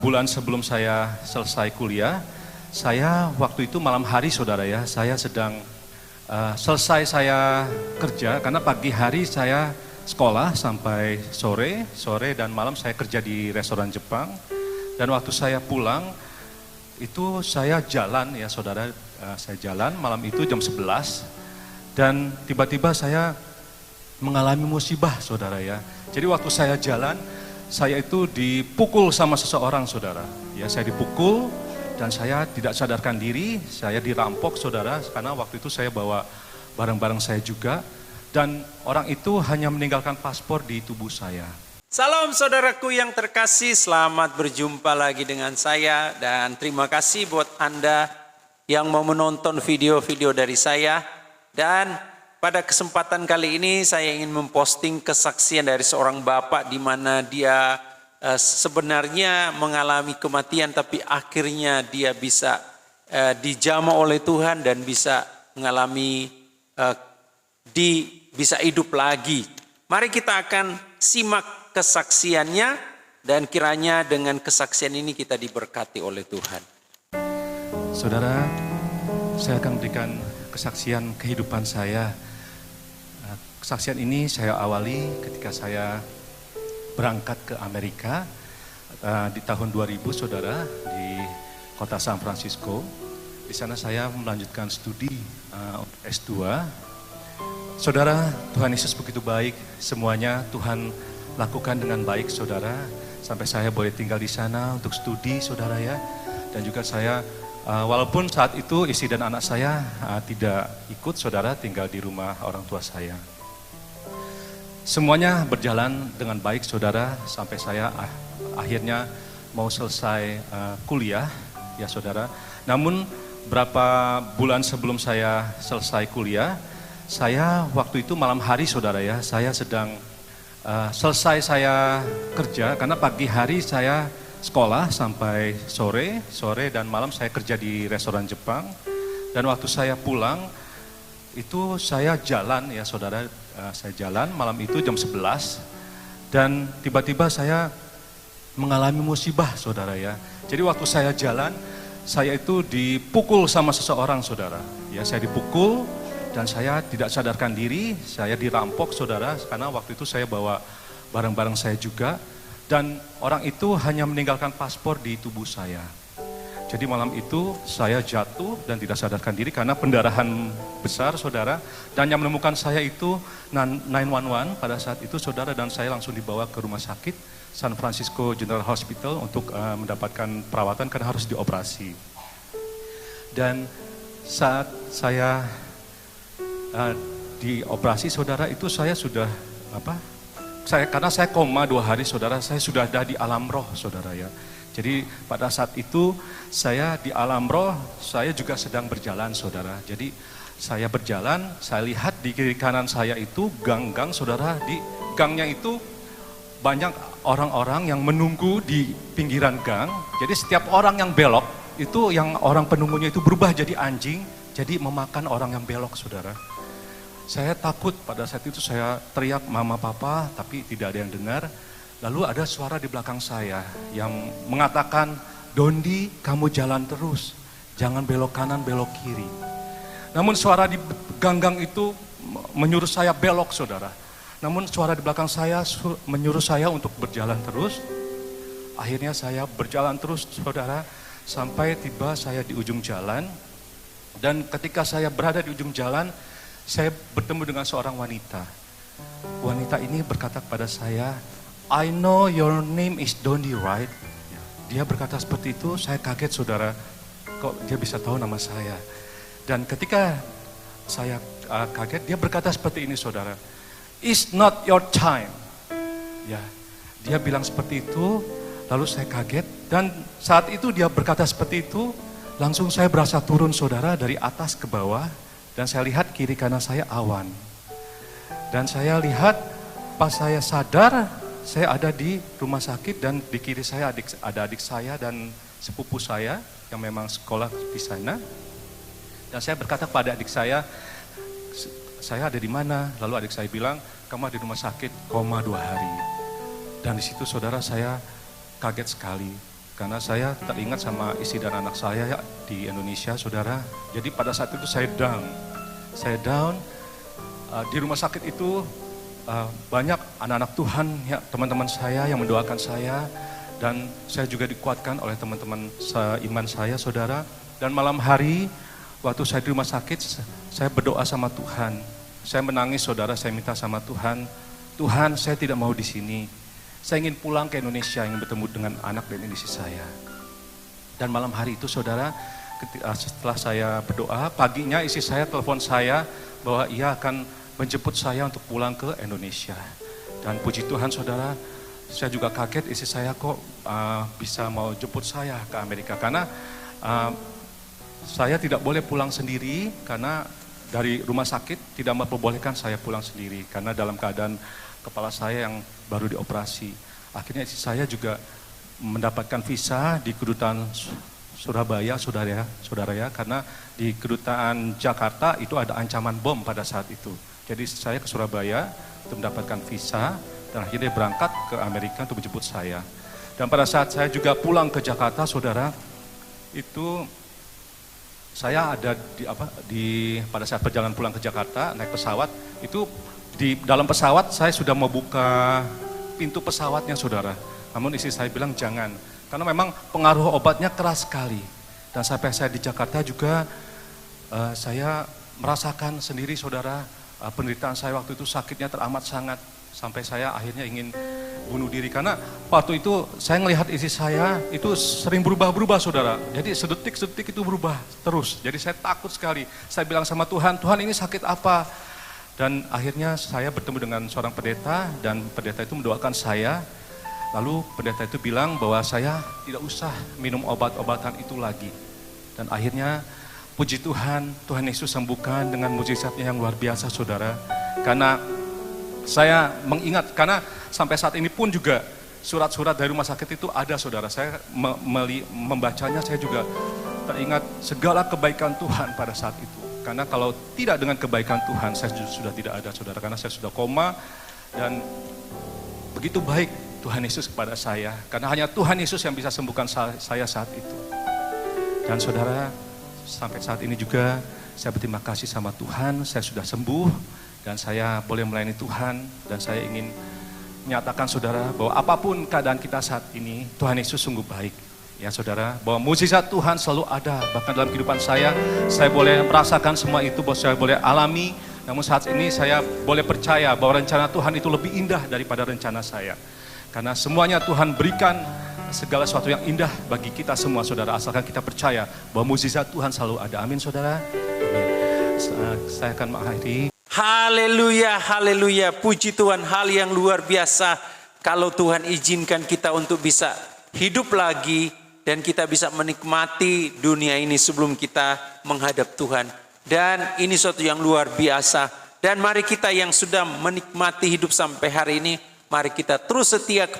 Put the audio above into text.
Bulan sebelum saya selesai kuliah, saya waktu itu malam hari saudara ya, saya sedang selesai saya kerja karena pagi hari saya sekolah sampai sore dan malam saya kerja di restoran Jepang. Dan waktu saya pulang itu saya jalan ya saudara, saya jalan malam itu jam 11 dan tiba-tiba saya mengalami musibah saudara ya. Jadi waktu saya jalan, saya itu dipukul sama seseorang saudara. Ya, saya dipukul dan saya tidak sadarkan diri, saya dirampok saudara, karena waktu itu saya bawa barang-barang saya juga. Dan orang itu hanya meninggalkan paspor di tubuh saya. Salam saudaraku yang terkasih, selamat berjumpa lagi dengan saya. Dan terima kasih buat Anda yang mau menonton video-video dari saya. Dan pada kesempatan kali ini saya ingin memposting kesaksian dari seorang bapak di mana dia sebenarnya mengalami kematian tapi akhirnya dia bisa dijamah oleh Tuhan dan bisa mengalami bisa hidup lagi. Mari kita akan simak kesaksiannya dan kiranya dengan kesaksian ini kita diberkati oleh Tuhan. Saudara, saya akan berikan kesaksian kehidupan saya. Kesaksian ini saya awali ketika saya berangkat ke Amerika di tahun 2000 saudara, di kota San Francisco. Di sana saya melanjutkan studi S2. Saudara, Tuhan Yesus begitu baik, semuanya Tuhan lakukan dengan baik saudara. Sampai saya boleh tinggal di sana untuk studi saudara ya. Dan juga saya walaupun saat itu istri dan anak saya tidak ikut saudara, tinggal di rumah orang tua saya. Semuanya berjalan dengan baik saudara, sampai saya akhirnya mau selesai kuliah ya saudara. Namun berapa bulan sebelum saya selesai kuliah, saya waktu itu malam hari saudara ya, saya sedang selesai saya kerja karena pagi hari saya sekolah sampai sore dan malam saya kerja di restoran Jepang. Dan waktu saya pulang itu saya jalan ya saudara, saya jalan malam itu jam 11 dan tiba-tiba saya mengalami musibah saudara ya. Jadi waktu saya jalan, saya itu dipukul sama seseorang saudara. Ya, saya dipukul dan saya tidak sadarkan diri, saya dirampok saudara, karena waktu itu saya bawa barang-barang saya juga. Dan orang itu hanya meninggalkan paspor di tubuh saya. Jadi malam itu saya jatuh dan tidak sadarkan diri karena pendarahan besar saudara. Dan yang menemukan saya itu 911 pada saat itu saudara, dan saya langsung dibawa ke rumah sakit San Francisco General Hospital untuk mendapatkan perawatan karena harus dioperasi. Dan saat saya dioperasi saudara itu saya sudah karena saya koma 2 hari saudara, saya sudah ada di alam roh saudara ya. Jadi pada saat itu saya di alam roh, saya juga sedang berjalan saudara. Jadi saya berjalan, saya lihat di kiri kanan saya itu gang-gang saudara, di gangnya itu banyak orang-orang yang menunggu di pinggiran gang. Jadi setiap orang yang belok itu, yang orang penunggunya itu berubah jadi anjing, jadi memakan orang yang belok saudara. Saya takut, pada saat itu saya teriak mama papa tapi tidak ada yang dengar. Lalu ada suara di belakang saya yang mengatakan, "Dondi, kamu jalan terus, jangan belok kanan belok kiri." Namun suara di gang-gang itu menyuruh saya belok saudara. Namun suara di belakang saya menyuruh saya untuk berjalan terus. Akhirnya saya berjalan terus saudara, sampai tiba saya di ujung jalan. Dan ketika saya berada di ujung jalan, saya bertemu dengan seorang wanita. Wanita ini berkata kepada saya, "I know your name is Dondi, right?" Dia berkata seperti itu, saya kaget saudara, kok dia bisa tahu nama saya. Dan ketika saya kaget, dia berkata seperti ini saudara, "It's not your time." Ya, dia bilang seperti itu, lalu saya kaget. Dan saat itu dia berkata seperti itu, langsung saya berasa turun saudara dari atas ke bawah. Dan saya lihat kiri kanan saya awan. Dan saya lihat pas saya sadar, saya ada di rumah sakit dan di kiri saya ada adik saya dan sepupu saya yang memang sekolah di sana. Dan saya berkata kepada adik saya ada di mana? Lalu adik saya bilang, "Kamu ada di rumah sakit, koma 2 hari." Dan di situ saudara saya kaget sekali. Karena saya teringat sama istri dan anak saya ya, di Indonesia, saudara. Jadi pada saat itu saya down. Di rumah sakit itu banyak anak-anak Tuhan, ya, teman-teman saya yang mendoakan saya. Dan saya juga dikuatkan oleh teman-teman seiman saya, saudara. Dan malam hari, waktu saya di rumah sakit, saya berdoa sama Tuhan. Saya menangis, saudara, saya minta sama Tuhan, Tuhan, saya tidak mau di sini. Saya ingin pulang ke Indonesia, ingin bertemu dengan anak dan istri saya. Dan malam hari itu, saudara, setelah saya berdoa, paginya istri saya telepon saya bahwa ia akan menjemput saya untuk pulang ke Indonesia. Dan puji Tuhan, saudara, saya juga kaget, istri saya kok bisa mau jemput saya ke Amerika. Karena saya tidak boleh pulang sendiri, karena dari rumah sakit tidak memperbolehkan saya pulang sendiri. Karena dalam keadaan kepala saya yang baru dioperasi. Akhirnya istri saya juga mendapatkan visa di kedutaan Surabaya, saudara ya, karena di kedutaan Jakarta itu ada ancaman bom pada saat itu. Jadi saya ke Surabaya untuk mendapatkan visa dan akhirnya berangkat ke Amerika untuk menjemput saya. Dan pada saat saya juga pulang ke Jakarta, saudara, itu saya ada pada saat perjalanan pulang ke Jakarta naik pesawat, itu di dalam pesawat saya sudah membuka pintu pesawatnya, saudara. Namun istri saya bilang jangan, karena memang pengaruh obatnya keras sekali. Dan sampai saya di Jakarta juga saya merasakan sendiri, saudara, penderitaan saya waktu itu sakitnya teramat sangat. Sampai saya akhirnya ingin bunuh diri, karena waktu itu saya melihat istri saya itu sering berubah-berubah, saudara. Jadi sedetik-sedetik itu berubah terus. Jadi saya takut sekali. Saya bilang sama Tuhan, Tuhan ini sakit apa? Dan akhirnya saya bertemu dengan seorang pendeta dan pendeta itu mendoakan saya. Lalu pendeta itu bilang bahwa saya tidak usah minum obat-obatan itu lagi. Dan akhirnya puji Tuhan, Tuhan Yesus sembuhkan dengan mujizatnya yang luar biasa, saudara. Karena saya mengingat, karena sampai saat ini pun juga surat-surat dari rumah sakit itu ada, saudara. Saya membacanya, saya juga teringat segala kebaikan Tuhan pada saat itu. Karena kalau tidak dengan kebaikan Tuhan, saya sudah tidak ada, saudara. Karena saya sudah koma dan begitu baik Tuhan Yesus kepada saya. Karena hanya Tuhan Yesus yang bisa sembuhkan saya saat itu. Dan saudara, sampai saat ini juga saya berterima kasih sama Tuhan, saya sudah sembuh dan saya boleh melayani Tuhan. Dan saya ingin menyatakan, saudara, bahwa apapun keadaan kita saat ini, Tuhan Yesus sungguh baik. Ya, saudara, bahwa mukjizat Tuhan selalu ada. Bahkan dalam kehidupan saya boleh merasakan semua itu, bahwa saya boleh alami. Namun saat ini saya boleh percaya bahwa rencana Tuhan itu lebih indah daripada rencana saya. Karena semuanya Tuhan berikan segala sesuatu yang indah bagi kita semua, saudara. Asalkan kita percaya bahwa mukjizat Tuhan selalu ada. Amin, saudara. Amin. Saya akan mengakhiri. Haleluya, haleluya. Puji Tuhan, hal yang luar biasa. Kalau Tuhan izinkan kita untuk bisa hidup lagi, dan kita bisa menikmati dunia ini sebelum kita menghadap Tuhan. Dan ini suatu yang luar biasa. Dan mari kita yang sudah menikmati hidup sampai hari ini, mari kita terus setia kepada